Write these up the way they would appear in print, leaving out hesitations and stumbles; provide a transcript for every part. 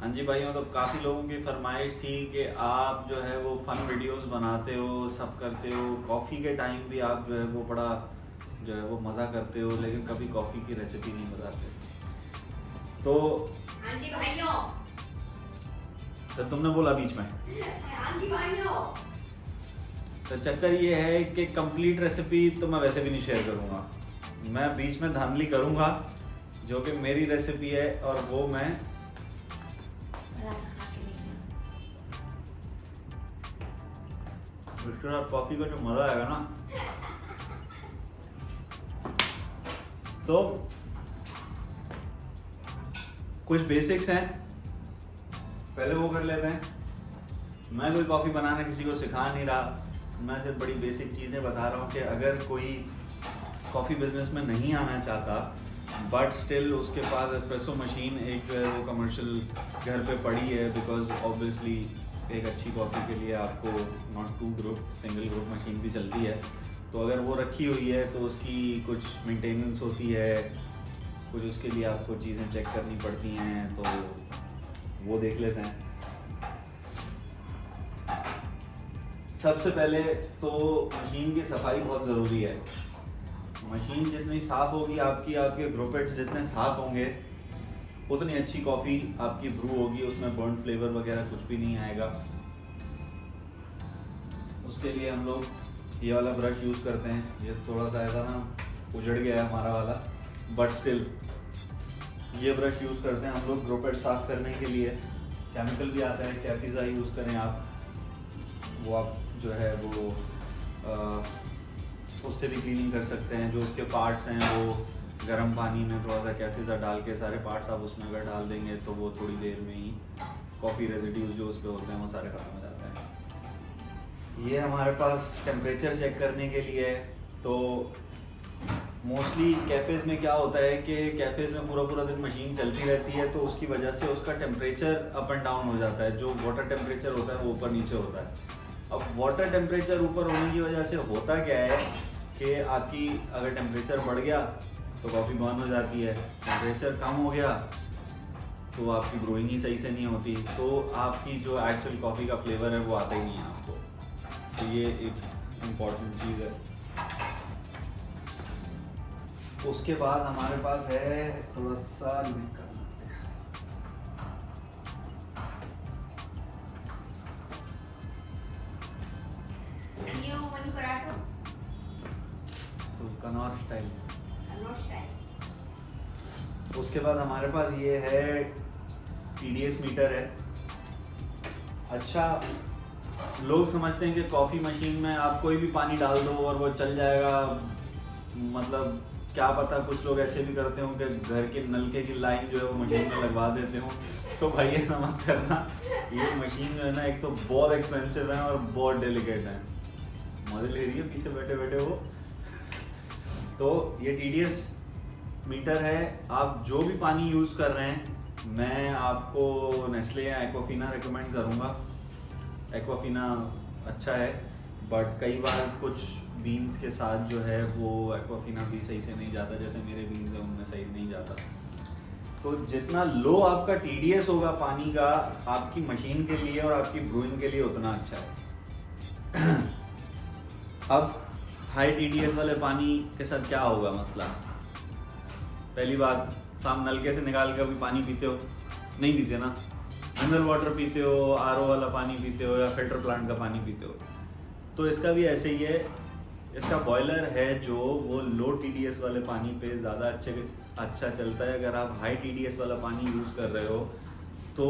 हाँ जी भाइयों, तो काफ़ी लोगों की फरमाइश थी कि आप जो है वो फ़न वीडियोस बनाते हो, सब करते हो, कॉफ़ी के टाइम भी आप जो है वो बड़ा जो है वो मज़ा करते हो, लेकिन कभी कॉफ़ी की रेसिपी नहीं बताते। तो हाँ जी भाइयों। सर तुमने बोला बीच में। हाँ जी भाइयों। तो चक्कर ये है कि कंप्लीट रेसिपी तो मैं वैसे भी नहीं शेयर करूँगा, मैं बीच में धांधली करूँगा जो कि मेरी रेसिपी है और वो मैं उसके साथ कॉफ़ी का जो मज़ा आएगा ना, तो कुछ बेसिक्स हैं, पहले वो कर लेते हैं। मैं कोई कॉफ़ी बनाना किसी को सिखा नहीं रहा, मैं सिर्फ बड़ी बेसिक चीज़ें बता रहा हूँ कि अगर कोई कॉफ़ी बिजनेस में नहीं आना चाहता बट स्टिल उसके पास एस्प्रेसो मशीन एक जो है वो कमर्शियल घर पे पड़ी है, बिकॉज ऑब्वियसली एक अच्छी कॉफ़ी के लिए आपको not two group single group machine भी चलती है, तो अगर वो रखी हुई है तो उसकी कुछ मेंटेनेंस होती है, कुछ उसके लिए आपको चीज़ें चेक करनी पड़ती हैं, तो वो देख लेते हैं। सबसे पहले तो मशीन की सफाई बहुत ज़रूरी है। मशीन जितनी साफ़ होगी आपकी, आपके ग्रुपेट्स जितने साफ़ होंगे, उतनी अच्छी कॉफ़ी आपकी ब्रू होगी, उसमें बर्न फ्लेवर वगैरह कुछ भी नहीं आएगा। उसके लिए हम लोग ये वाला ब्रश यूज़ करते हैं। ये थोड़ा सा ऐसा ना उजड़ गया है हमारा वाला, बट स्टिल ये ब्रश यूज़ करते हैं हम लोग ग्रुपेट साफ़ करने के लिए। केमिकल भी आता है, कैफिज़ा यूज़ करें आप, वो आप जो है वो उससे भी क्लीनिंग कर सकते हैं। जो उसके पार्ट्स हैं वो गर्म पानी में थोड़ा सा कैफिज़ा डाल के सारे पार्ट्स आप उसमें अगर डाल देंगे तो वो थोड़ी देर में ही कॉफ़ी रेजिड्यूज जो उस पर होते हैं वो सारे ख़त्म हो जाते हैं। ये हमारे पास टेम्परेचर चेक करने के लिए है। तो मोस्टली कैफ़ेज़ में क्या होता है कि कैफ़ेज़ में पूरा पूरा दिन मशीन चलती रहती है, तो उसकी वजह से उसका टेम्परेचर अप एंड डाउन हो जाता है। जो वाटर टेम्परेचर होता है वो ऊपर नीचे होता है। अब वाटर टेम्परेचर ऊपर होने की वजह से होता क्या है कि आपकी अगर टेम्परेचर बढ़ गया तो कॉफ़ी बर्न हो जाती है, टेम्परेचर कम हो गया तो आपकी ब्रूइंग ही सही से नहीं होती, तो आपकी जो एक्चुअल कॉफ़ी का फ्लेवर है वो आता ही नहीं है आपको। तो ये एक इम्पॉर्टेंट चीज़ है। उसके बाद हमारे पास है थोड़ा सा कनौर स्टाइल। उसके बाद हमारे पास ये है TDS मीटर है। अच्छा, लोग समझते हैं कि कॉफ़ी मशीन में आप कोई भी पानी डाल दो और वो चल जाएगा, मतलब क्या पता कुछ लोग ऐसे भी करते हों कि घर के नलके की लाइन जो है वो मशीन में लगवा देते हों। तो भाई ऐसा मत करना, ये मशीन जो है ना एक तो बहुत एक्सपेंसिव है और बहुत डेलिकेट है। मजे ले रही है पीछे बैठे बैठे वो। तो ये TDS मीटर है। आप जो भी पानी यूज़ कर रहे हैं, मैं आपको नेस्ले या एक्वाफिना रिकमेंड करूँगा। एक्वाफिना अच्छा है, बट कई बार कुछ बीन्स के साथ जो है वो एक्वाफिना भी सही से नहीं जाता, जैसे मेरे बीन्स हैं उनमें सही नहीं जाता। तो जितना लो आपका TDS होगा पानी का आपकी मशीन के लिए और आपकी ब्रूइंग के लिए, उतना अच्छा है। अब हाई TDS वाले पानी के साथ क्या होगा मसला? पहली बात, आप नलके से निकाल कर भी पानी पीते हो? नहीं पीते ना। मिनरल वाटर पीते हो, RO वाला पानी पीते हो या फिल्टर प्लांट का पानी पीते हो। तो इसका भी ऐसे ही है। इसका बॉयलर है जो वो लो TDS वाले पानी पे ज़्यादा अच्छा चलता है। अगर आप हाई TDS वाला पानी यूज़ कर रहे हो, तो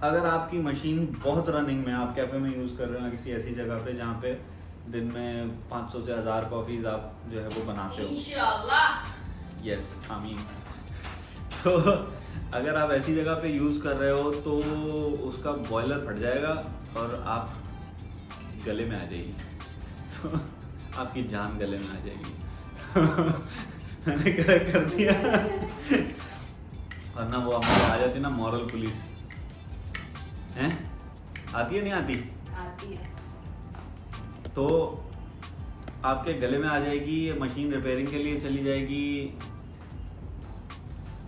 अगर आपकी मशीन बहुत रनिंग में, आप कैफ़े में यूज़ कर रहे हो किसी ऐसी जगह पे जहाँ पे दिन में 500 से 1000 कॉफ़ीज़ आप जो है वो बनाते हो, इंशाल्लाह। यस आमीन। तो अगर आप ऐसी जगह पे यूज़ कर रहे हो तो उसका बॉयलर फट जाएगा और आप गले में आ जाएगी। तो आपकी जान गले में आ जाएगी। मैंने करेक्ट कर दिया। वरना वो हमारे आ जाती ना मॉरल पुलिस, हैं? आती है नहीं आती? आती है। तो आपके गले में आ जाएगी, मशीन रिपेयरिंग के लिए चली जाएगी।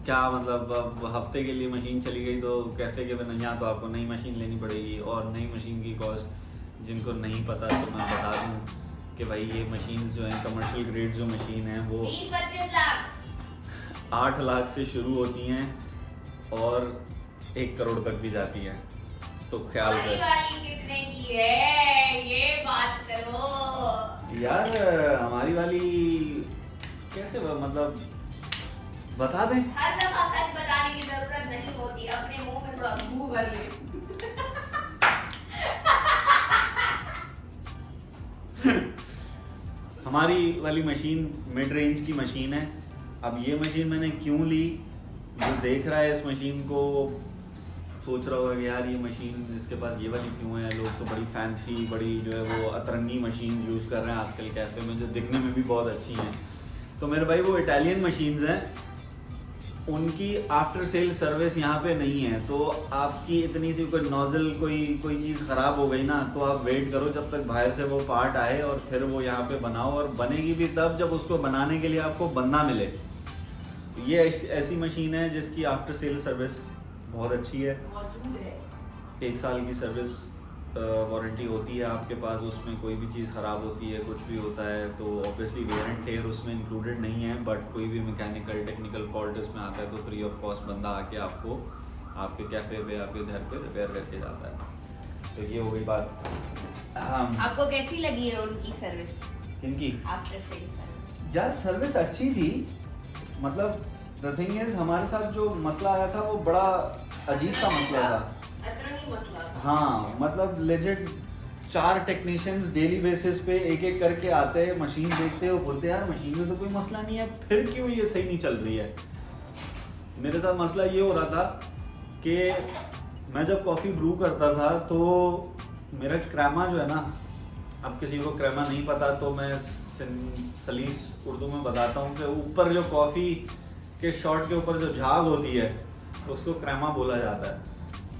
क्या मतलब अब हफ्ते के लिए मशीन चली गई तो कैफ़े के बिना यहाँ तो आपको नई मशीन लेनी पड़ेगी। और नई मशीन की कॉस्ट जिनको नहीं पता तो मैं बता दूँ कि भाई ये मशीन जो है कमर्शियल ग्रेड जो मशीन है वो 20-25 लाख 8 लाख से शुरू होती हैं और 1 करोड़ तक भी जाती हैं। तो ख्याल से वाली कितने की है ये बात करो यार हमारी वाली कैसे मतलब बता दें। हर दफा सच बताने की जरूरत नहीं होती, अपने मुंह में थोड़ा मुंह भर ले। हमारी वाली मशीन मिड रेंज की मशीन है। अब ये मशीन मैंने क्यों ली, जो देख रहा है इस मशीन को सोच रहा होगा कि यार ये मशीन इसके पास ये वाली क्यों है। लोग तो बड़ी फैंसी बड़ी जो है वो अतरंगी मशीन यूज़ कर रहे हैं आजकल कैफ़े में, जो दिखने में भी बहुत अच्छी हैं। तो मेरे भाई वो इटालियन मशीन्स हैं, उनकी आफ्टर सेल सर्विस यहाँ पे नहीं है। तो आपकी इतनी सी कोई नोज़ल कोई चीज़ ख़राब हो गई ना, तो आप वेट करो जब तक बाहर से वो पार्ट आए और फिर वो यहाँ पे बनाओ। और बनेगी भी तब जब उसको बनाने के लिए आपको बंदा मिले। तो ये ऐसी मशीन है जिसकी आफ्टर सेल सर्विस बहुत अच्छी है। मौजूद है 1 साल की सर्विस वारंटी होती है आपके पास। उसमें कोई भी चीज़ ख़राब होती है, कुछ भी होता है तो ऑब्वियसली वेयर एंड टेयर उसमें इंक्लूडेड नहीं है, बट कोई भी मैकेनिकल टेक्निकल फॉल्ट उसमें आता है तो फ्री ऑफ कॉस्ट बंदा आके आपको आपके कैफ़े पे आपके घर पे रिपेयर करके जाता है। तो ये हो गई बात। आपको कैसी लगी है उनकी सर्विस, इनकी आफ्टर सेल सर्विस? यार सर्विस अच्छी थी। मतलब द थिंग इज हमारे साथ जो मसला आया था वो बड़ा अजीब सा मसला था। अतरंगी मसला था। हाँ मतलब लेजिट 4 टेक्नीशियंस डेली बेसिस पे एक एक करके आते हैं, मशीन देखते हैं, वो बोलते हैं यार मशीन में तो कोई मसला नहीं है, फिर क्यों ये सही नहीं चल रही है। मेरे साथ मसला ये हो रहा था कि मैं जब कॉफ़ी ब्रू करता था तो मेरा क्रेमा जो है ना, अब किसी को क्रेमा नहीं पता तो मैं सलीस उर्दू में बताता हूँ कि ऊपर जो कॉफ़ी के शॉट के ऊपर जो झाग होती है उसको क्रेमा बोला जाता है।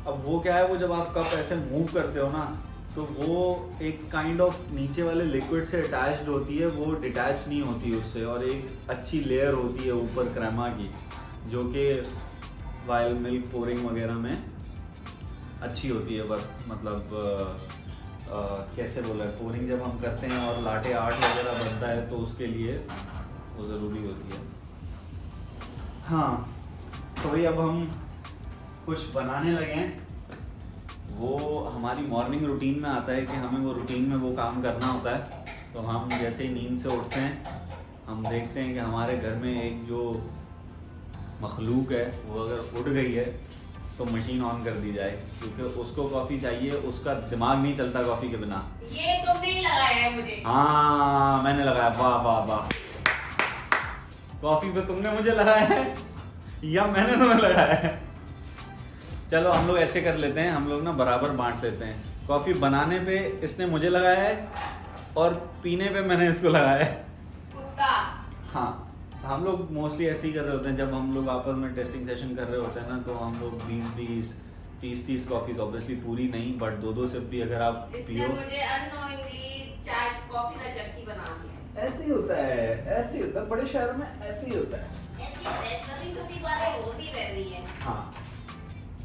अब वो क्या है, वो जब आप कप ऐसे मूव करते हो ना तो वो एक काइंड ऑफ नीचे वाले लिक्विड से अटैच्ड होती है, वो डिटैच नहीं होती उससे, और एक अच्छी लेयर होती है ऊपर क्रेमा की जो कि वाइल मिल्क पोरिंग वगैरह में अच्छी होती है। बस मतलब कैसे बोला है, पोरिंग जब हम करते हैं और लाटे आर्ट वगैरह बनता है तो उसके लिए वो ज़रूरी होती है। हाँ तो भाई अब हम कुछ बनाने लगे हैं। वो हमारी मॉर्निंग रूटीन में आता है कि हमें वो रूटीन में वो काम करना होता है। तो हम जैसे ही नींद से उठते हैं हम देखते हैं कि हमारे घर में एक जो मखलूक है वो अगर उठ गई है तो मशीन ऑन कर दी जाए, क्योंकि उसको कॉफ़ी चाहिए, उसका दिमाग नहीं चलता कॉफ़ी के बिना। ये तुमने ही लगाया है मुझे। हाँ मैंने लगाया, वाह वाह वाह। कॉफ़ी पे तुमने मुझे लगाया है या मैंने तुम्हें लगाया है? चलो हम लोग ऐसे कर लेते हैं, हम लोग ना बराबर बांट लेते हैं। कॉफ़ी बनाने पे इसने मुझे लगाया है और पीने पे मैंने इसको लगाया है। कुत्ता। हाँ हम लोग मोस्टली ऐसे ही कर रहे होते हैं। जब हम लोग आपस में टेस्टिंग सेशन कर रहे होते हैं ना तो हम लोग 20-20 30-30 कॉफ़ीज, ऑब्वियसली पूरी नहीं बट 2-2 सिप भी अगर आप इसने पियो। मुझे अननोइंगली चाय कॉफी का चस्सी बना दिया। ऐसे ही होता है, ऐसे ही होता है, बड़े शहर में ऐसे ही होता है। छोटी बातें होती रह रही है। हाँ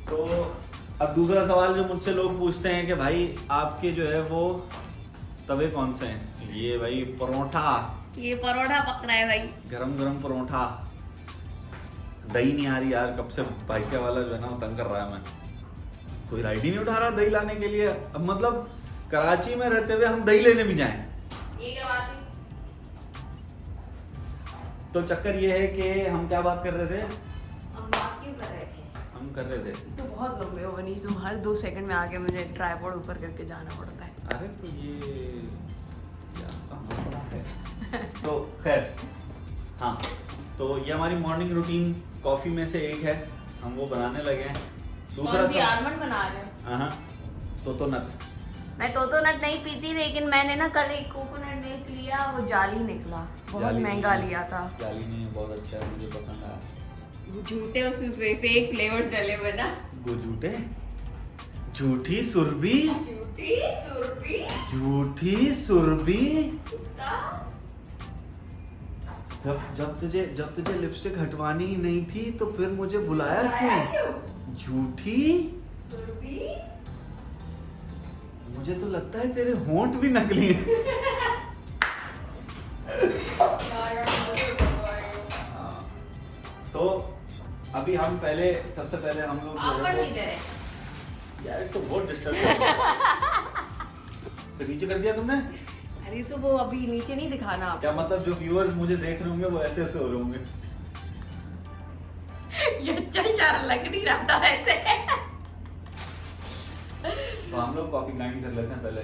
तो अब दूसरा सवाल जो मुझसे लोग पूछते हैं कि भाई आपके जो है वो तवे कौन से हैं? ये भाई परोठा, ये परोठा पक रहा है भाई, गरम गरम परोठा। दही नहीं आ रही यार, कब से भाईके वाला जो है ना वो तंग कर रहा है। मैं कोई राइड ही नहीं उठा रहा दही लाने के लिए। अब मतलब कराची में रहते हुए हम दही लेने भी जाएं, ये क्या बात हुई? तो चक्कर ये है कि हम क्या बात कर रहे थे? हम बात क्यों कर रहे थे? हम कर रहे थे तो बहुत लंबे हो बनी, तो हर 2 सेकंड में आके मुझे ट्राइपॉड ऊपर करके जाना पड़ता है। अरे तो ये यार का मसला है। तो खैर हाँ, तो ये हमारी मॉर्निंग रूटीन कॉफ़ी में से एक है, हम वो बनाने लगे हैं। दूसरा कौन सी आलमंड बना रहे हो? हाँ तो नत। मैं तो नट नहीं पीती, लेकिन मैंने ना कल एक कोकोनट मिल्क लिया, वो जाली निकला, बहुत जाली महंगा नहीं, लिया था। जाली नहीं, बहुत अच्छा है, मुझे पसंद आया। वो झूठे उसमें फेक फ्लेवर्स डले हुए ना। गुजूटे, झूठी सुरभि, झूठी सुरभि, झूठी सुरभि। कुत्ता। जब तुझे लिपस्टिक हटवानी ही नहीं थी तो फिर मुझे बुलाया क्यों? झूठी। मुझे तो लगता है तेरे होंठ भी नकली हैं। हाँ। तो अभी हम सबसे पहले हम लोग यार तो बहुत डिस्टर्ब तो नीचे कर दिया तुमने? अरे तो वो अभी नीचे नहीं दिखाना आप। क्या मतलब जो व्यूअर्स मुझे देख रहे होंगे वो ऐसे ऐसे हो रहे होंगे? ये अच्छा इशारा लग नहीं रहा था ऐसे। तो हम लोग कॉफी ग्राइंड कर लेते हैं पहले।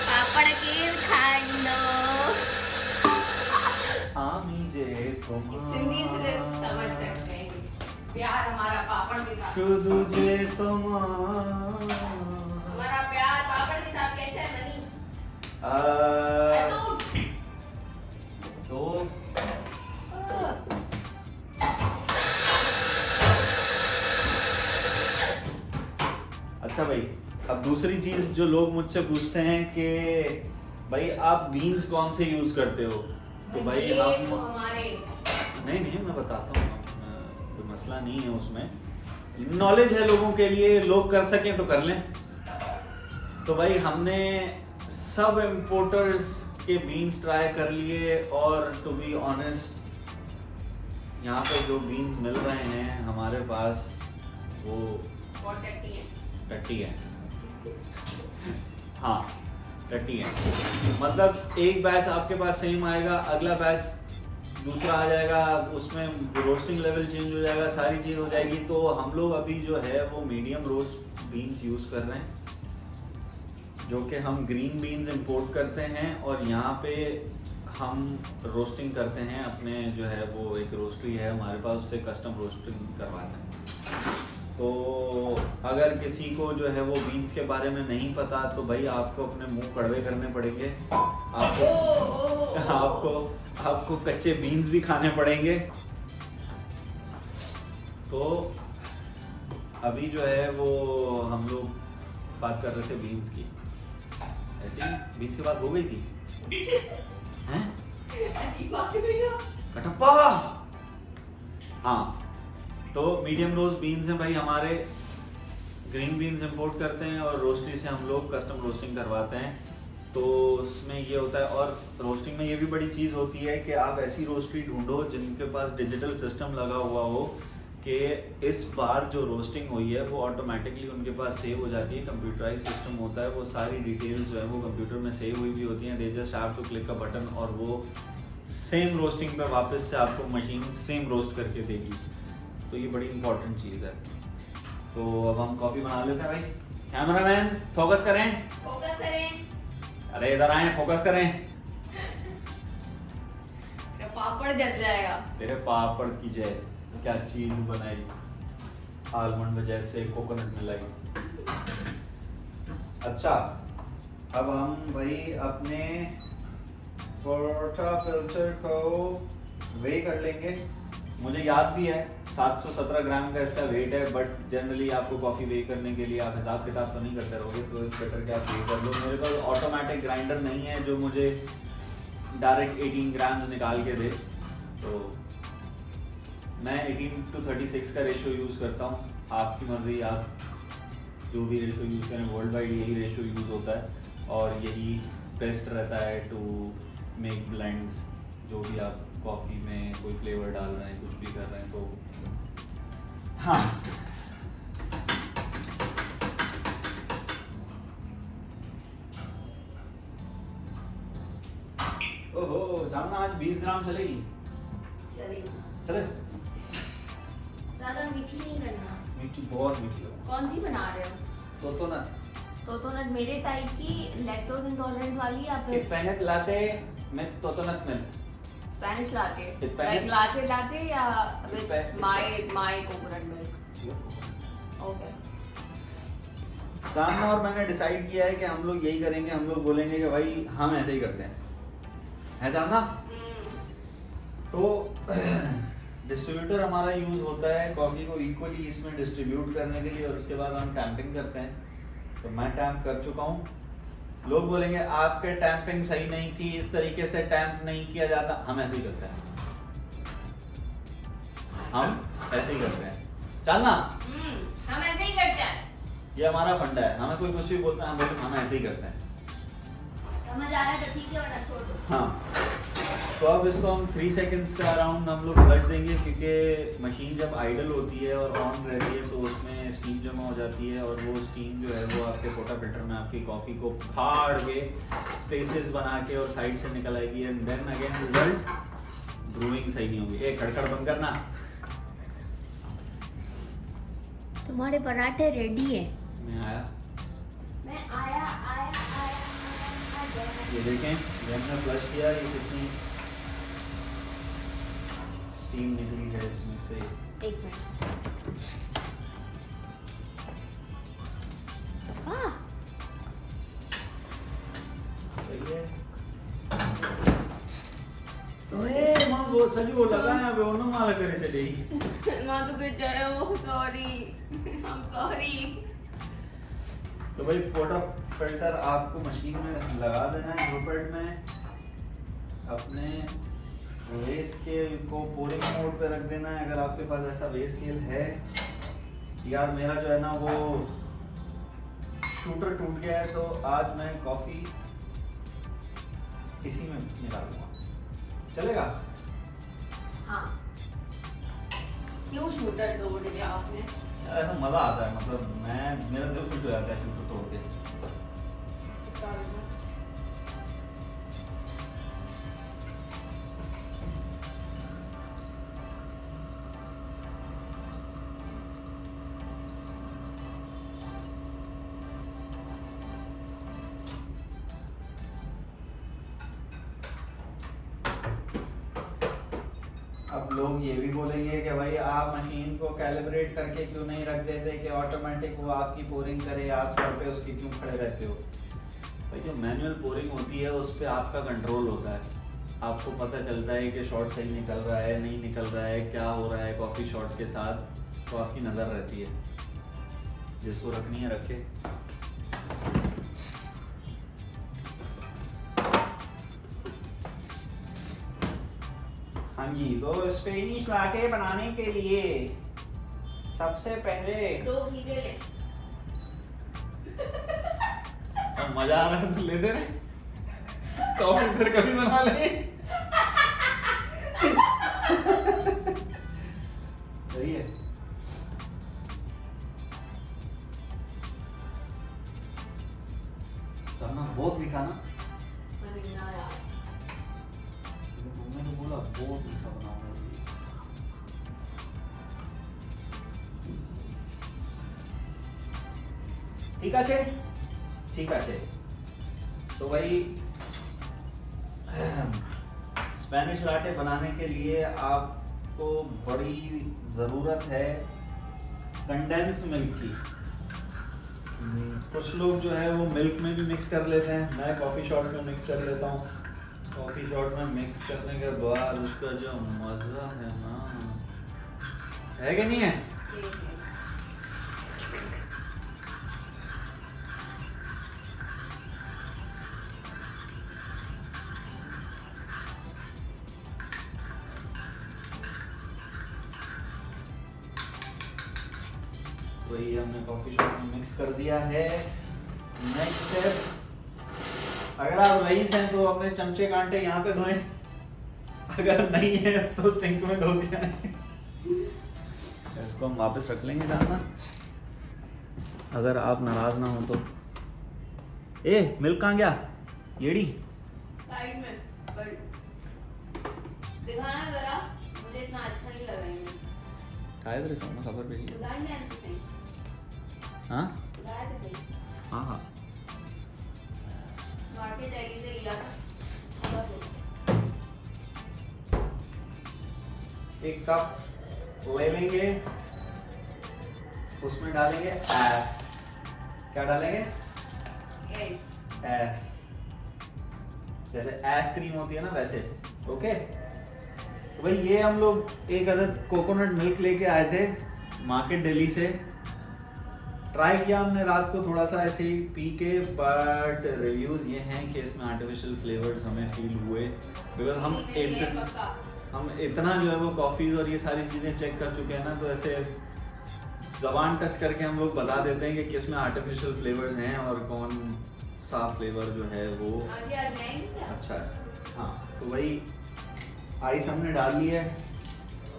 पापड़ के खांडो। आमी जे सिंधी सिर्फ समझ सकते हैं प्यार हमारा पापड़ के साथ। शुद्ध जे हमारा प्यार पापड़ के साथ कैसे है बनी? तो अच्छा भाई, अब दूसरी चीज जो लोग मुझसे पूछते हैं कि भाई आप बीन्स कौन से यूज करते हो? तो भाई ये हम तो हमारे नहीं मैं बताता हूँ, कोई मसला नहीं है उसमें। नॉलेज है लोगों के लिए, लोग कर सकें तो कर लें। तो भाई हमने सब इम्पोर्टर्स के बीन्स ट्राई कर लिए और टू बी ऑनेस्ट यहाँ पे जो बीन्स मिल रहे हैं हमारे पास वो बहुत टट्टी है। टट्टी है। हाँ टट्टी है, मतलब एक बैच आपके पास सेम आएगा, अगला बैच दूसरा आ जाएगा, उसमें रोस्टिंग लेवल चेंज हो जाएगा, सारी चीज़ हो जाएगी। तो हम लोग अभी जो है वो मीडियम रोस्ट बीन्स यूज़ कर रहे हैं, जो कि हम ग्रीन बीन्स इंपोर्ट करते हैं और यहाँ पे हम रोस्टिंग करते हैं। अपने जो है वो एक रोस्टरी है हमारे पास, उससे कस्टम रोस्टिंग करवाते हैं। तो अगर किसी को जो है वो बीन्स के बारे में नहीं पता तो भाई आपको अपने मुंह कड़वे करने पड़ेंगे, आपको कच्चे बीन्स भी खाने पड़ेंगे। तो अभी जो है वो हम लोग बात कर रहे थे बीन्स की, ऐसे ही बीन्स की बात हो गई थी हैं? कटप्पा। हाँ, तो मीडियम रोस्ट बीन्स हैं भाई हमारे, ग्रीन बीन्स इंपोर्ट करते हैं और रोस्टरी से हम लोग कस्टम रोस्टिंग करवाते हैं। तो उसमें ये होता है, और रोस्टिंग में ये भी बड़ी चीज़ होती है कि आप ऐसी रोस्टरी ढूंढो जिनके पास डिजिटल सिस्टम लगा हुआ हो कि इस बार जो रोस्टिंग हुई है वो ऑटोमेटिकली उनके पास सेव हो जाती है। कंप्यूटराइज सिस्टम होता है, वो सारी डिटेल्स जो है वो कंप्यूटर में सेव हुई भी होती हैं। They just have to click a button और वो सेम रोस्टिंग पे वापस से आपको मशीन सेम रोस्ट करके देगी। तो ये बड़ी इंपॉर्टेंट चीज़ है। तो अब हम कॉफ़ी बना लेते हैं भाई। कैमरामैन फोकस करें, फोकस करें। अरे इधर आए, फोकस करें। पापड़ जल जाएगा। तेरे पापड़ की जय, क्या चीज़ बनाई, आलमंड में जैसे कोकोनट में लगी। अच्छा, अब हम भाई अपने पोर्टा फिल्टर को वे कर लेंगे। मुझे याद भी है 717 ग्राम का इसका वेट है, बट जनरली आपको कॉफ़ी वे करने के लिए आप हिसाब किताब तो नहीं करते रहोगे, तो इस बेटर के आप वे कर लो। मेरे पास ऑटोमेटिक ग्राइंडर नहीं है जो मुझे डायरेक्ट 18 ग्राम्स निकाल के दे, तो मैं 18:36 का रेशो यूज़ करता हूँ। आपकी मर्ज़ी, आप जो भी रेशो यूज़ करें, वर्ल्ड वाइड यही रेशो यूज़ होता है और यही बेस्ट रहता है टू मेक ब्लेंड्स। जो भी आप कॉफ़ी में कोई फ्लेवर डाल रहे हैं, कुछ भी कर रहे हैं, तो हाँ। ओहो, जानना आज 20 ग्राम चलेगी? चले? ज्यादा मीठी नहीं करना। मीठी, बहुत मीठी हो। कौन सी बना रहे हो? तोतोनट मेरे टाइप की लैक्टोज इंटॉलरेंट वाली या फिर कितने लाते में तोतोनट मिल्क? स्पेनिश लाटे, कितने लाइक लाटे या विद कितने- my coconut milk. Okay. Tanya और मैंने डिसाइड किया है कि हम लोग यही करेंगे। हम लोग बोलेंगे कि भाई हम ऐसे ही करते हैं, है जानना? तो डिस्ट्रीब्यूटर हमारा यूज होता है कॉफी को इक्वली इसमें डिस्ट्रीब्यूट करने के लिए और उसके बाद हम टैंपिंग करते हैं। तो मैं टैंप कर चुका हूँ। लोग बोलेंगे आपके टैंपिंग सही नहीं थी, इस तरीके से टैंप नहीं किया जाता। हम ऐसे ही करते हैं, हम ऐसे ही करते हैं। चलना, हम ऐसे ही करते हैं। ये हमारा फंडा है। हमें कोई कुछ भी बोलता है, हम बोलते हैं हम ऐसे ही करते हैं। समझ आ रहा है तो ठीक है, वरना छोड़ दो। हाँ, तो अब इसको हम 3 सेकंड्स का अराउंड हम लोग फ्लश देंगे, क्योंकि मशीन जब आइडल होती है और ऑन रहती है तो उसमें स्टीम जमा हो जाती है और वो स्टीम जो है वो आपके पोटा फिल्टर में आपकी कॉफ़ी को फाड़ के स्पेसेस बना के और साइड से निकल आएगी। And then again result brewing सही नहीं होगी। एक खड़खड़ बंद करना। तुम्हारे पराठे रेडी है। मैं आया, मैं आया आया आया आ गया। ये देखें, ये हमने फ्लश किया, ये कितनी स्टीम निकली है इसमें से। एक मिनट। हाँ, सही है। ए मां वो सही वो लगा है, अब ओनो माला करे चलेगी। माँ तो बेचारा, सॉरी, I'm sorry। तो भाई पोटा फिल्टर आपको मशीन में लगा देना है। ग्रुपेड में अपने वे स्केल को पोरिंग मोड पे रख देना है, अगर आपके पास ऐसा वे स्केल है। यार मेरा जो है ना वो शूटर टूट गया है, तो आज मैं कॉफ़ी इसी में निकालूंगा, चलेगा? हाँ, क्यों शूटर तोड़ दिया आपने? यार ऐसा मज़ा आता है, मतलब मेरा दिल खुश हो जाता है शूटर तोड़ के। अब लोग ये भी बोलेंगे कि भाई आप मशीन को कैलिब्रेट करके क्यों नहीं रख देते कि ऑटोमेटिक वो आपकी पोरिंग करे, आप सर पे उसके क्यों खड़े रहते हो? भाई जो मैनुअल पोरिंग होती है उस पर आपका कंट्रोल होता है। आपको पता चलता है कि शॉट सही निकल रहा है, नहीं निकल रहा है, क्या हो रहा है कॉफ़ी शॉट के साथ, तो आपकी नज़र रहती है। जिसको रखनी है रखे। हाँ जी, तो स्पेनिश लाटे बनाने के लिए सबसे पहले 2 खीरे ले। अब मजा आ रहा है तो ले दे रहे। कॉफी फिर कभी बना ले। सही है। करना बहुत मीठा ना। मैंने ना यार, मम्मी ने बोला बहुत मीठा बनाऊंगा। ठीक है, ठीक है। तो भाई स्पेनिश लाटे बनाने के लिए आपको बड़ी ज़रूरत है कंडेंस मिल्क की। कुछ लोग जो है वो मिल्क में भी मिक्स कर लेते हैं, मैं कॉफ़ी शॉट में मिक्स कर लेता हूँ। कॉफ़ी शॉट में मिक्स करने के बाद उसका जो मज़ा है ना, है कि नहीं है? ठीक है। वही हमने कॉफ़ी शॉप में मिक्स कर दिया है। नेक्स्ट स्टेप, अगर आप रईस हैं तो अपने चमचे कांटे यहाँ पे धोएं, अगर नहीं है तो सिंक में धो के आएं। इसको हम वापस रख लेंगे जानना, अगर आप नाराज ना हो तो। ए मिल्क कहाँ गया येड़ी? साइड में पर दिखाना जरा, मुझे इतना अच्छा नहीं लगा इनमें। खाए तेरे सामने खबर पे दिखाएंगे अंत सही। हाँ दिखाया तो सही। हाँ हाँ। मार्केट डेली से लिया था। एक कप ले लेंगे, उसमें डालेंगे एस। क्या डालेंगे? यस। एस, जैसे आइसक्रीम होती है ना वैसे। ओके, तो भाई ये हम लोग एक अदद कोकोनट मिल्क लेके आए थे मार्केट दिल्ली से। ट्राई किया हमने रात को थोड़ा सा ऐसे ही पी के, बट रिव्यूज़ ये हैं कि इसमें आर्टिफिशियल फ्लेवर्स हमें फील हुए, बिकॉज हम इतना जो है वो कॉफ़ीज़ और ये सारी चीज़ें चेक कर चुके हैं ना, तो ऐसे ज़बान टच करके हम लोग बता देते हैं कि किस में आर्टिफिशियल फ्लेवर्स हैं और कौन सा फ्लेवर जो है वो अच्छा है। हाँ, तो वही आइस हमने डाल ली है।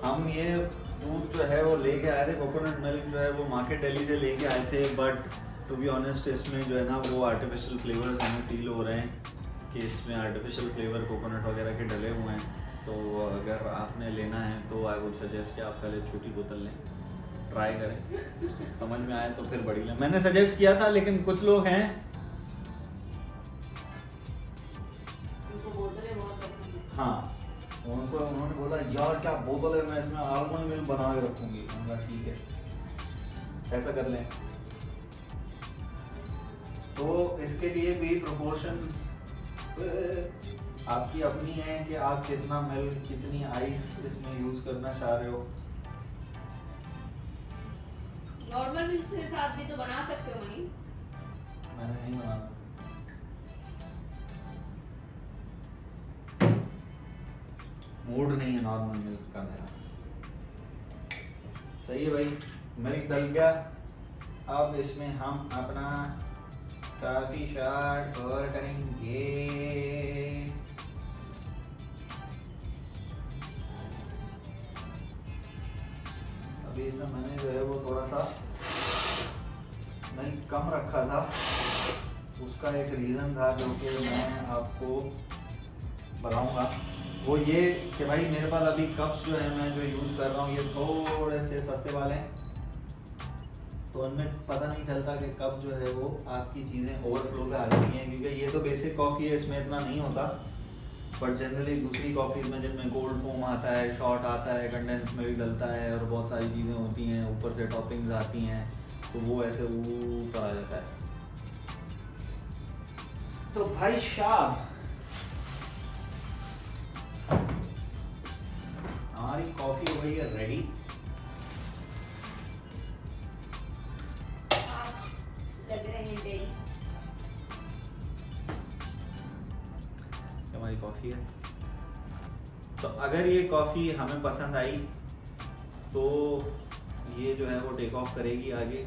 हम ये दूध जो है वो लेके आए थे, कोकोनट मिल्क जो है वो मार्केट दिल्ली से लेके आए थे, बट टू बी ऑनेस्ट इसमें जो है ना वो आर्टिफिशियल फ्लेवर्स हमें फील हो रहे हैं कि इसमें आर्टिफिशियल फ्लेवर कोकोनट वगैरह के डले हुए हैं। तो अगर आपने लेना है तो आई वुड सजेस्ट कि आप पहले छोटी बोतल लें, ट्राई करें, समझ में आए तो फिर बड़ी लें। मैंने सजेस्ट किया था, लेकिन कुछ लोग हैं हाँ, उन्होंने बोला यार क्या बोतल है, मैं इसमें आलमंड मिल्क बना के रखूंगी। मैंने कहा ठीक है, ऐसा कर लें। तो इसके लिए भी प्रोपोर्शंस आपकी अपनी है कि आप कितना मिल्क, कितनी आइस इसमें यूज करना चाह रहे हो। नॉर्मल मिल्क के साथ भी तो बना सकते हो मनी। मैंने नहीं बनाना। मूड नहीं है नॉर्मल मिल्क का मेरा। सही है भाई, मिल्क डल गया। अब इसमें हम अपना कॉफी शॉट और करेंगे। अभी इसमें मैंने जो है वो थोड़ा सा मिल्क कम रखा था, उसका एक रीज़न था जो कि मैं आपको बताऊंगा। वो ये कि भाई मेरे पास अभी कप्स जो है मैं जो यूज़ कर रहा हूँ ये थोड़े से सस्ते वाले हैं, तो उनमें पता नहीं चलता कि कब जो है वो आपकी चीज़ें ओवरफ्लो पे आ जाती हैं, क्योंकि ये तो बेसिक कॉफ़ी है, इसमें इतना नहीं होता। बट जनरली दूसरी कॉफ़ीज़ में जिनमें गोल्ड फोम आता है, शॉट आता है, कंडेंस मिल्क डलता है और बहुत सारी चीज़ें होती हैं, ऊपर से टॉपिंग्स आती हैं, तो वो ऐसे ऊपर आ जाता है। तो भाई साहब हमारी कॉफ़ी हो गई है रेडी। लग रहे हैं डेरी। हमारी कॉफ़ी है। तो अगर ये कॉफ़ी हमें पसंद आई तो ये जो है वो टेक ऑफ करेगी आगे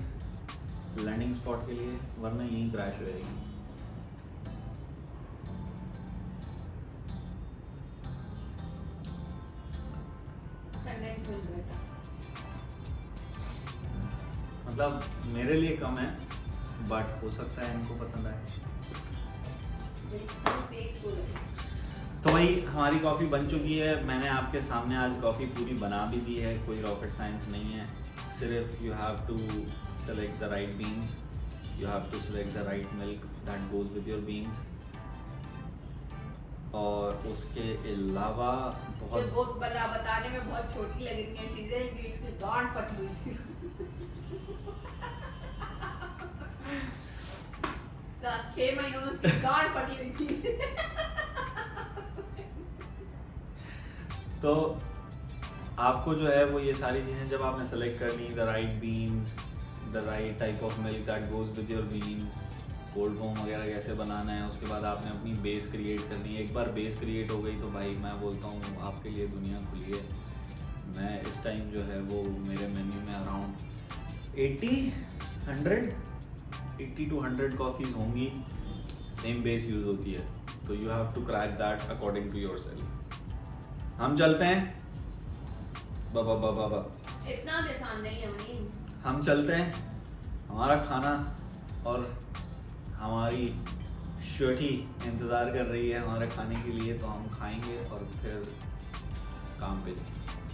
लैंडिंग स्पॉट के लिए, वरना यहीं क्रैश हो जाएगी। मतलब मेरे लिए कम है, बट हो सकता है इनको पसंद आए। तो भाई हमारी कॉफ़ी बन चुकी है। मैंने आपके सामने आज कॉफ़ी पूरी बना भी दी है, कोई रॉकेट साइंस नहीं है। सिर्फ you have to select the right beans, you have to select the right milk that goes with your beans, और उसके अलावा बहुत बताने में बहुत छोटी लग रही हैं चीजें कि इसकी गांठ फटी हुई थी। 6 महीनों में उसकी गांठ फटी हुई थी। तो आपको जो है वो ये सारी चीज़ें जब आपने सेलेक्ट कर ली, the right beans, the right type of milk that goes with your beans, cold foam वगैरह कैसे बनाना है, उसके बाद आपने अपनी बेस क्रिएट करनी है। एक बार बेस क्रिएट हो गई तो भाई मैं बोलता हूँ आपके लिए दुनिया खुली है। मैं इस टाइम जो है वो मेरे मेन्यू में अराउंड 80 to 100 कॉफ़ीज़ होंगी, सेम बेस यूज़ होती है, तो you have to crack that according to your self. हम चलते हैं बाबा इतना आसान नहीं है मनी। हम चलते हैं, हमारा खाना और हमारी शर्टी इंतज़ार कर रही है हमारे खाने के लिए, तो हम खाएंगे और फिर काम पे जाएंगे।